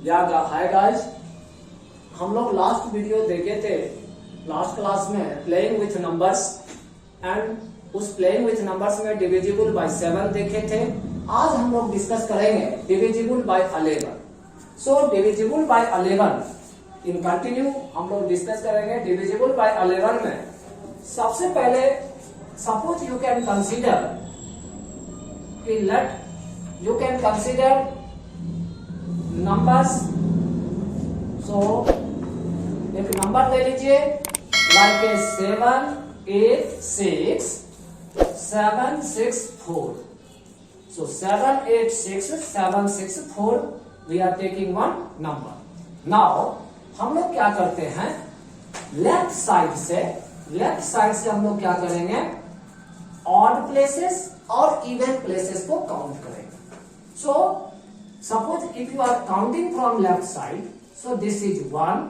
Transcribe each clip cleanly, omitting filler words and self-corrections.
Hi guys, हम लोग last video देखे थे लास्ट क्लास में प्लेइंग विथ नंबर्स एंड उस प्लेइंग विथ नंबर्स में डिविजिबल बाय 7 देखे थे। आज हम लोग डिस्कस करेंगे divisible by 11। So divisible by 11 in continue हम लोग डिस्कस करेंगे। डिविजिबल बाय 11 में सबसे पहले सपोज यू कैन कंसीडर कि let you can consider numbers. So एक नंबर ले लीजिए like a 7 8 6 7 6 4। So 7 8 6 7 6 4 we are taking one number. Now हम लोग क्या करते हैं, लेफ्ट साइड से हम लोग क्या करेंगे, ऑड प्लेसेस और इवन प्लेसेस को काउंट करेंगे। सो suppose if you are counting from left side, so this is 1,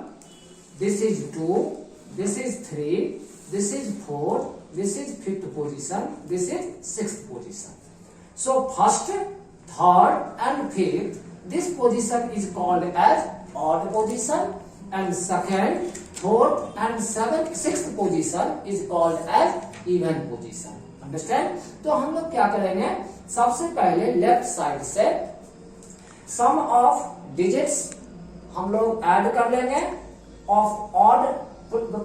this is 2, this is 3, this is 4, this is 5th position, this is 6th position. So first, third and fifth, this position is called as odd position, and second, fourth and sixth position is called as even position. Understand? तो हम लोग क्या करेंगे, सबसे पहले left side से सम of digits हम लोग ऐड कर लेंगे ऑफ ऑड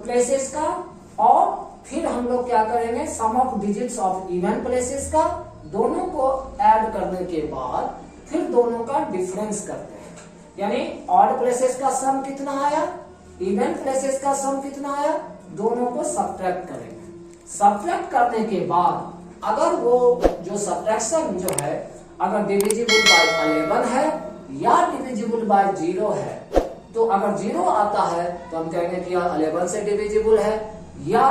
प्लेसेस का, और फिर हम लोग क्या करेंगे, sum of digits of even places का। दोनों को ऐड करने के बाद फिर दोनों का डिफरेंस करते हैं, यानी ऑड प्लेसेस का सम कितना आया, इवन प्लेसेस का सम कितना आया, दोनों को सब्ट्रैक्ट करेंगे। सब्ट्रैक्ट करने के बाद अगर वो जो सब्ट्रैक्शन जो है अगर डिविजिबल बाय 11 है या डिविजिबल बाय 0 है, तो अगर 0 आता है तो हम कहेंगे कि यह 11 से डिविजिबल है, या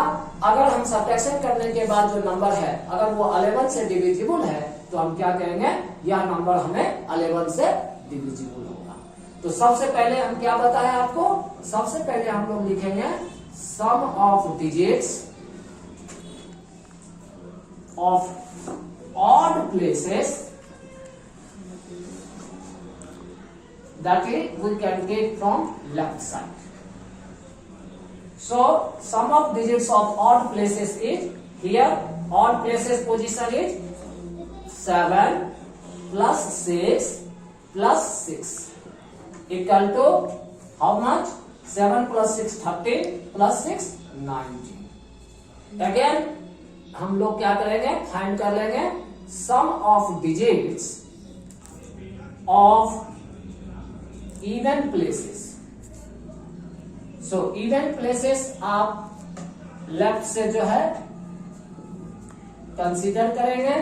अगर हम सब्ट्रैक्शन करने के बाद जो नंबर है अगर वो 11 से डिविजिबल है तो हम क्या कहेंगे, यह नंबर हमें 11 से डिविजिबल होगा। तो सबसे पहले हम क्या बताएं आपको, सबसे पहले हम लोग लिखेंगे sum of digits of odd places that we can take from left side. So sum of digits of odd places is here, odd places position is 7 plus 6 plus 6 equal to how much, 7 plus 6 13 plus 6 19. Again हम लोग क्या करेंगे, find कर लेंगे sum of digits of even places. So even places आप left से जो है कंसीडर करेंगे।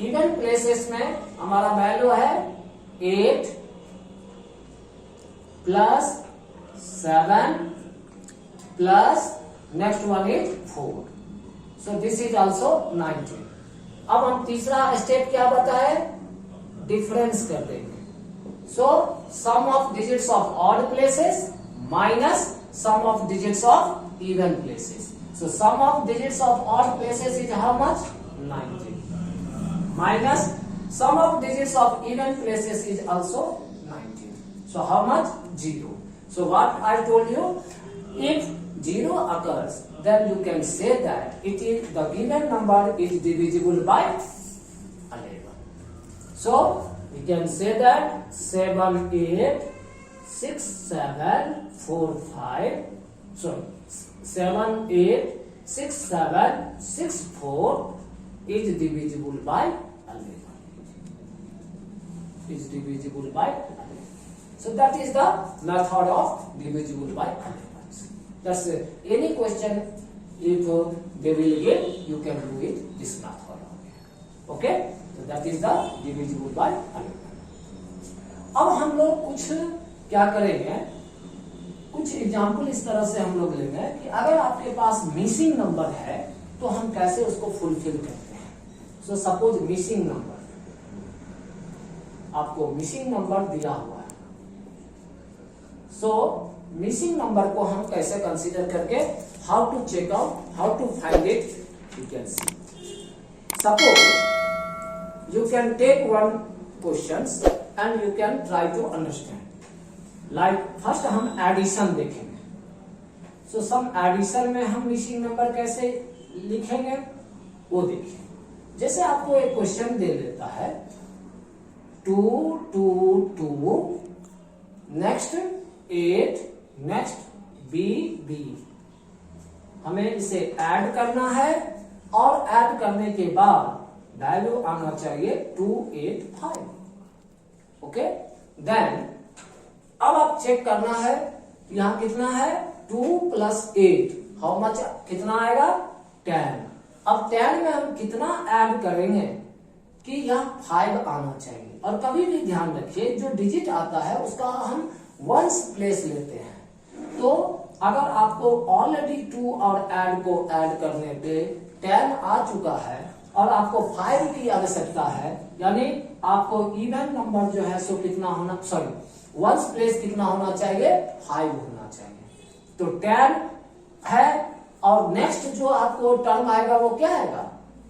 इवन प्लेसेस में हमारा वैल्यू है 8 plus 7 plus next one is 4। So this is also 19। अब हम तीसरा स्टेप क्या बताए, डिफरेंस कर देंगे। So sum of digits of odd places minus sum of digits of even places. So sum of digits of odd places is how much, 19, minus sum of digits of even places is also 19. So how much, 0. So what I told you, if 0 occurs then you can say that it is the given number is divisible by 11. So we can say that 7 8 6 7 4 5, sorry 7 8 6 7 6 4 is divisible by 11, is divisible by 11. So that is the method of divisible by 11. That's any question if they will give, you can do it this method. Okay, so that is the divisible by 11. अब हम लोग कुछ क्या करेंगे, कुछ example इस तरह से हम लोग लेंगे कि अगर आपके पास मिसिंग नंबर है तो हम कैसे उसको फुलफिल करते हैं। सो सपोज मिसिंग नंबर, आपको मिसिंग नंबर दिया हुआ है। सो मिसिंग नंबर को हम कैसे कंसीडर करके, how to check out, how to find it, you can see. Suppose you can take one questions and you can try to understand. Like first हम addition देखेंगे. So सम addition में हम missing number कैसे लिखेंगे वो देखिए. जैसे आपको एक क्वेश्चन दे देता है 2 2 2 नेक्स्ट 8 नेक्स्ट B B. हमें इसे ऐड करना है और ऐड करने के बाद वैल्यू आना चाहिए 285. ओके, देन अब आप चेक करना है यहां कितना है 2 + 8 हाउ मच, कितना आएगा 10. अब 10 में हम कितना ऐड करेंगे कि यह 5 आना चाहिए. और कभी भी ध्यान रखिए जो डिजिट आता है उसका हम वंस प्लेस लेते हैं. तो अगर आपको ऑलरेडी 2 और ऐड को ऐड करने पे 10 आ चुका है और आपको 5 की आवश्यकता है, यानी आपको इवन नंबर जो है सो कितना होना, सॉरी वंस प्लेस कितना होना चाहिए 5 होना चाहिए. तो 10 है और नेक्स्ट जो आपको टर्म आएगा वो क्या आएगा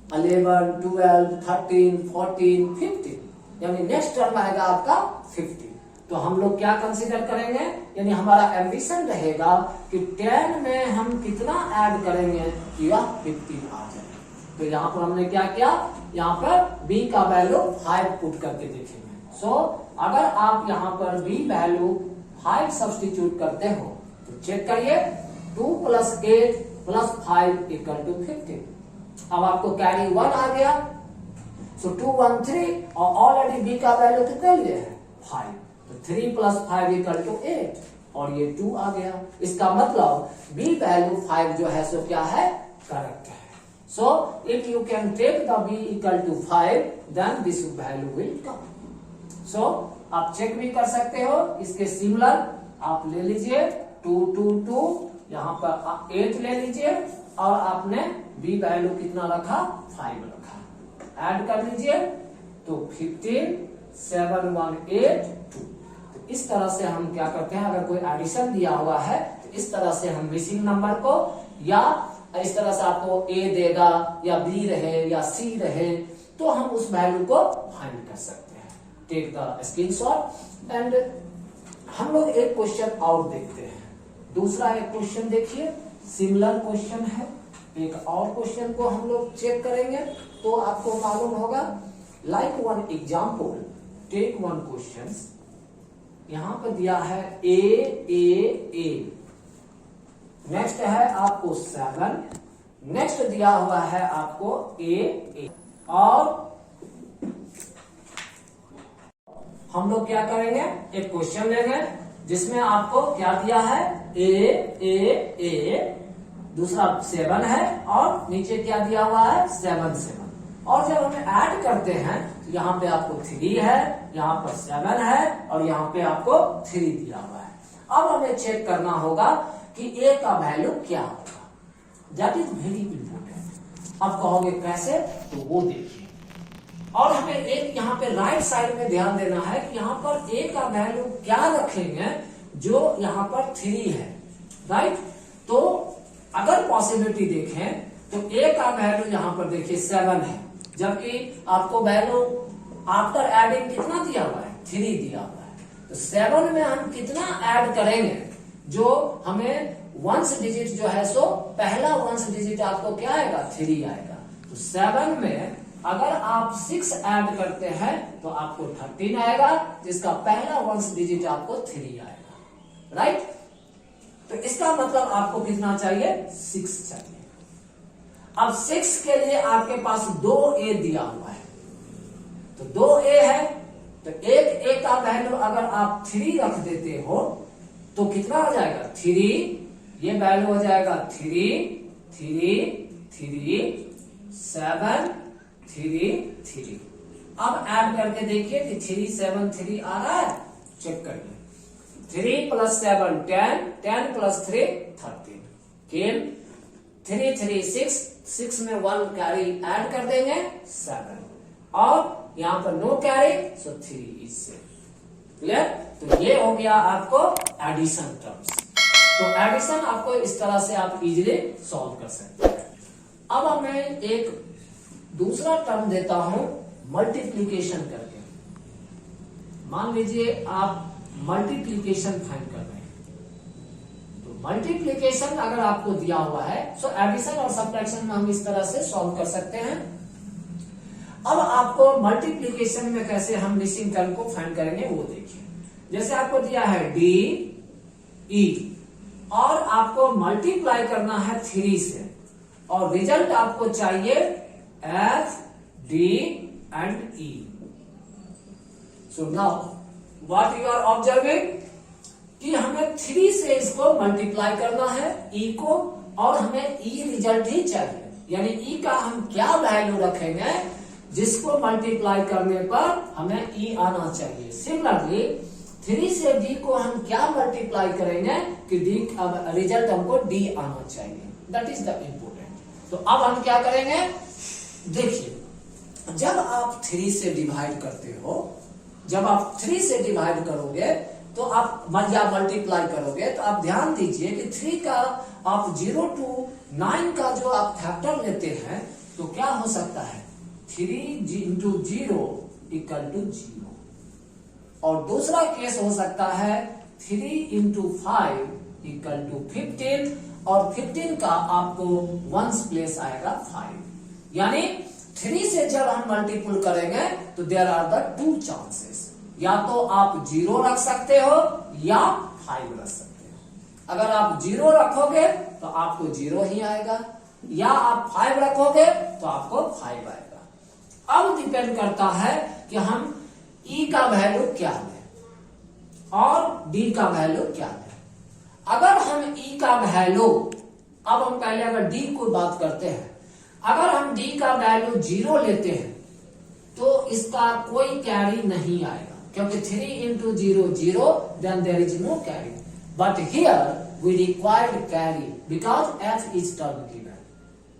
11 12 13 14 15, यानी नेक्स्ट टर्म आएगा आपका 50. तो हम लोग क्या कंसीडर करेंगे, यानी हमारा एम्बिशन रहेगा कि 10 में हम कितना ऐड करेंगे कि यह 50 आ जाए. तो यहाँ पर हमने क्या किया, यहाँ पर b का वैल्यू 5 पुट करके देखेंगे. सो अगर आप यहाँ पर b वैल्यू 5 सब्स्टिट्यूट करते हो तो चेक करिए 2 + 8 + 5 = 15. अब आपको कैरी 1 आ गया. सो 2 1 3 और ऑलरेडी b का वैल्यू कितना लिए है 5. तो 3 + 5 = 8 और ये 2 आ गया. इसका मतलब b वैल्यू 5 जो है सो क्या है करेक्ट है. So if you can take the b = 5 then this value will come. So आप चेक भी कर सकते हो. इसके सिमिलर आप ले लीजिए 2 2 2, यहाँ पर 8 ले लीजिए और आपने b वैल्यू कितना रखा 5 रखा. ऐड कर लीजिए तो 15 7 1 8 2. तो इस तरह से हम क्या करते हैं, अगर कोई एडिशन दिया हुआ है तो इस तरह से हम मिसिंग नंबर को, या इस तरह से आपको A देगा या B रहे या C रहे, तो हम उस वैल्यू को फाइंड कर सकते हैं. Take the screenshot. एंड हम लोग एक क्वेश्चन और देखते हैं. दूसरा एक क्वेश्चन देखिए, सिमिलर क्वेश्चन है. एक और क्वेश्चन को हम लोग चेक करेंगे तो आपको मालूम होगा. Like one example, take one question. यहां पर दिया है A. नेक्स्ट है आपको 7, नेक्स्ट दिया हुआ है आपको A. और हम लोग क्या करेंगे, एक क्वेश्चन लेंगे जिसमें आपको क्या दिया है A, दूसरा 7 है और नीचे क्या दिया हुआ है 7 7. और जब हम ऐड करते हैं तो यहाँ पे आपको 3 है, यहाँ पर 7 है और यहाँ पे आपको 3 दिया हुआ है. अब हमें चेक करना होगा कि A का वैल्यू क्या होगा. That is very important. अब कहोगे कैसे, तो वो देखिए. और हमें एक यहाँ पे राइट साइड में ध्यान देना है कि यहाँ पर A का वैल्यू क्या रखेंगे जो यहाँ पर 3 है. राइट. तो अगर पॉसिबिलिटी देखें तो A का वैल्यू यहाँ पर देखिए 7 है, जबकि आपको वैल्यू आफ्टर एडिंग कितना दिया हुआ है 3 दिया हुआ है. तो 7 में हम कितना ऐड करेंगे, जो हमें वंस डिजिट जो है सो पहला वंस डिजिट आपको क्या आएगा 3 आएगा. तो 7 में अगर आप 6 ऐड करते हैं तो आपको 13 आएगा, जिसका पहला वंस डिजिट आपको 3 आएगा. राइट. तो इसका मतलब आपको कितना चाहिए 6 चाहिए. अब 6 के लिए आपके पास 2A दिया हुआ है. तो 2A है तो एक A का वैल्यू अगर आप 3 रख देते हो तो कितना हो जाएगा 3. ये वैल्यू हो जाएगा 3 3 3 7 3 3. अब ऐड करके देखिए कि 3 7 3 आ रहा है. चेक करिए. 3 + 7 10, 10 + 3 13. केम 3 3 6, 6 में 1 कैरी ऐड कर देंगे 7. और यहाँ पर no carry, so 3 is safe. Clear. तो ये हो गया आपको एडिशन टर्म्स. तो एडिशन आपको इस तरह से आप इजीली सॉल्व कर सकते हैं. अब मैं एक दूसरा टर्म देता हूं मल्टीप्लीकेशन करके. मान लीजिए आप मल्टीप्लीकेशन फाइंड कर रहे हैं, तो मल्टीप्लीकेशन अगर आपको दिया हुआ है तो एडिशन और सब्ट्रैक्शन में हम इस तरह से सॉल्व कर सकते हैं। अब आपको मल्टीप्लीकेशन में कैसे हम मिसिंग टर्म को फाइंड करेंगे वो देखिए। जैसे आपको दिया है डी ई और आपको मल्टीप्लाई करना है 3 से और रिजल्ट आपको चाहिए F D and E. So now what you are observing कि हमें 3 से इसको मल्टीप्लाई करना है ई को, और हमें ई रिजल्ट ही चाहिए, यानी ई का हम क्या वैल्यू रखेंगे जिसको मल्टीप्लाई करने पर हमें ई आना चाहिए। सिमिलरली 3 से डी को हम क्या मल्टीप्लाई करेंगे कि डी रिजल्ट हमको डी आना चाहिए। That is the important. तो अब हम क्या करेंगे, देखिए जब आप 3 से डिवाइड करते हो, जब आप 3 से डिवाइड करोगे तो आप या मल्टीप्लाई करोगे तो आप ध्यान दीजिए कि 3 का आप 0 to 9 का जो आप फैक्टर लेते हैं तो क्या हो सकता है 3 into 0 इक्वल टू 0, और दूसरा केस हो सकता है 3 into 5 इक्वल टू 15, और 15 का आपको वंस प्लेस आएगा 5। यानी 3 से जब हम मल्टीपल करेंगे तो देयर आर द 2 चांसेस, या तो आप 0 रख सकते हो या 5 रख सकते हो। अगर आप 0 रखोगे तो आपको 0 ही आएगा, या आप 5 रखोगे तो आपको 5 आएगा। अब डिपेंड करता है कि हम ई का वैल्यू क्या लें और डी का वैल्यू क्या लें। अगर हम ई का वैल्यू, अब हम पहले अगर डी को बात करते हैं, अगर हम डी का वैल्यू 0 लेते हैं तो इसका कोई कैरी नहीं आएगा, क्योंकि 3 into 0 0, then there is no carry. But here we required carry because f is term given.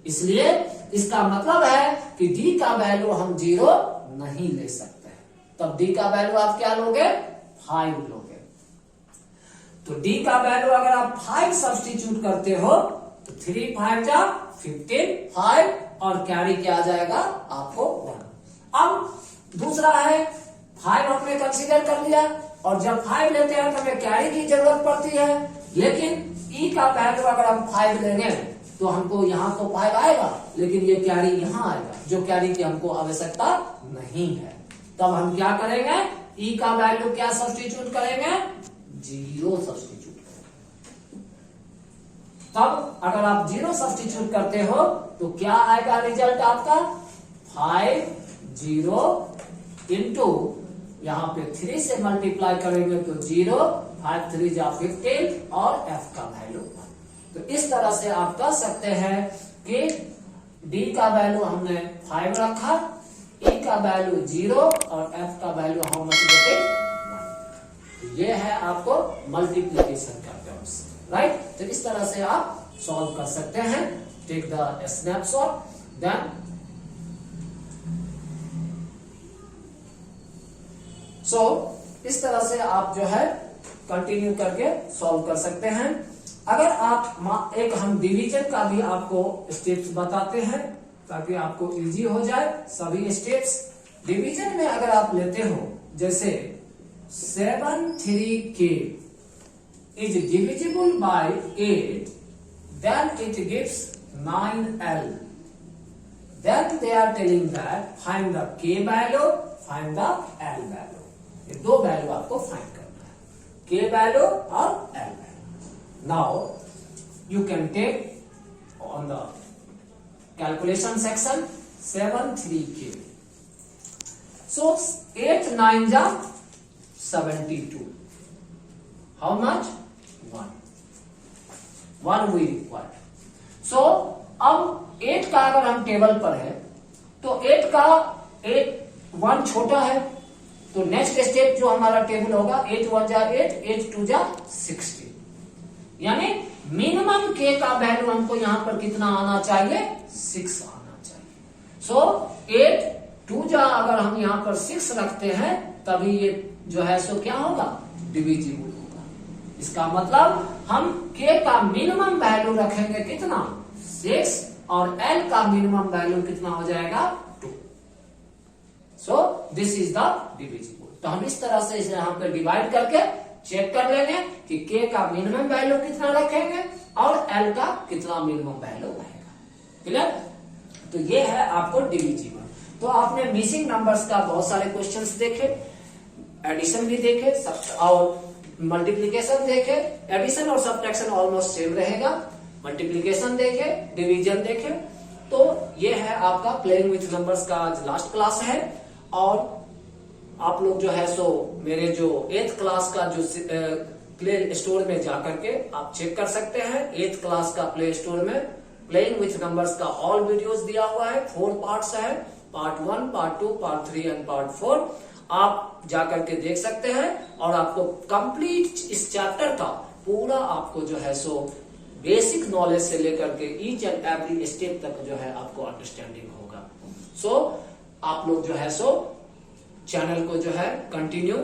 इसलिए इसका मतलब है कि डी का वैल्यू हम 0 नहीं ले सकते हैं, तब डी का वैल्यू आप क्या लोगे 5 लोगे। तो डी का वैल्यू अगर आप 5 सब्स्टिट्यूट करते हो तो 3 5 जा 15, 5 और कैरी क्या आ जाएगा आपको 1। अब दूसरा है 5 हमने कंसीडर कर लिया, और जब 5 लेते हैं तो हमें कैरी की जरूरत पड़ती है, लेकिन ई का वैल्यू अगर हम 5 लेंगे तो हमको यहाँ तो 5 आएगा, लेकिन ये कैरी यहाँ आएगा, जो कैरी की हमको आवश्यकता नहीं है। तब हम क्या करेंगे, ई का वैल्यू क्या सब्स्टिट्यूट करेंगे 0 सब्स्टिट्यूट करेंगे। तब अगर आप 0 सब्स्टिट्यूट करते हो तो क्या आएगा रिजल्ट आपका 5 0 इंटू यहाँ पे 3 से मल्टीप्लाई करेंगे तो 0, 5 3 जा 15 और f का वैल्यू 1। तो इस तरह से आप कह सकते हैं कि d का वैल्यू हमने 5 रखा, e का वैल्यू 0 और f का वैल्यू हाउ मच देते 1। ये है आपको मल्टीप्लिकेशन का टर्म्स, राइट। तो इस तरह से आप सॉल्व कर सकते हैं। टेक द स्नैपशॉट, देन इस तरह से आप जो है कंटिन्यू करके सॉल्व कर सकते हैं। अगर आप एक हम डिवीजन का भी आपको स्टेप्स बताते हैं ताकि आपको इजी हो जाए सभी स्टेप्स। डिवीजन में अगर आप लेते हो जैसे 7 3k is divisible by 8, then it gives 9l. Then they are telling that find the k value, find the l value. ये 2 वैल्यू आपको फाइंड करना है, k वैल्यू और l value. Now you can take on the calculation section 7 3k. So 8 9 जा 72. How much? 1 we require. So अब 8 का अगर हम टेबल पर है तो 8 का 1 छोटा है, तो नेक्स्ट स्टेप जो हमारा टेबल होगा 8 1 जा 8, 8 2 जा 16, यानी मिनिमम के का वैल्यू हमको यहां पर कितना आना चाहिए 6 आना चाहिए। सो 8 2 जा अगर हम यहां पर 6 रखते हैं तभी ये जो है सो क्या होगा डिविजिबल होगा। इसका मतलब हम के का मिनिमम वैल्यू रखेंगे कितना 6 और एल का मिनिमम वैल्यू कितना हो जाएगा 2। So this is the divisible. तो हम इस तरह से इसे यहाँ पे डिवाइड करके चेक कर लेंगे कि के का मिनिमम वैल्यू कितना रखेंगे और एल का कितना मिनिमम वैल्यू रहेगा। क्लियर? तो ये है आपको डिविजिबल। तो आपने मिसिंग नंबर्स का बहुत सारे क्वेश्चंस देखे, एडिशन भी देखे और मल्टीप्लीकेशन देखे। एडिशन और सब्ट्रैक्शन ऑलमोस्ट सेम रहेगा। मल्टीप्लीकेशन देखे, डिवीजन देखे। तो ये है आपका प्लेइंग विथ नंबर्स का आज लास्ट क्लास है। और आप लोग जो है सो मेरे जो 8th क्लास का जो प्ले स्टोर में जाकर के आप चेक कर सकते हैं। 8th क्लास का प्ले स्टोर में प्लेइंग विथ नंबर्स का ऑल वीडियोस दिया हुआ है। 4 पार्ट्स है, part 1, part 2, part 3 and part 4। आप जाकर के देख सकते हैं और आपको कंप्लीट इस चैप्टर का पूरा आपको जो है सो बेसिक नॉलेज से लेकर के ईच एंड एवरी स्टेप तक जो है आपको अंडरस्टैंडिंग होगा। सो आप लोग जो है सो चैनल को जो है कंटिन्यू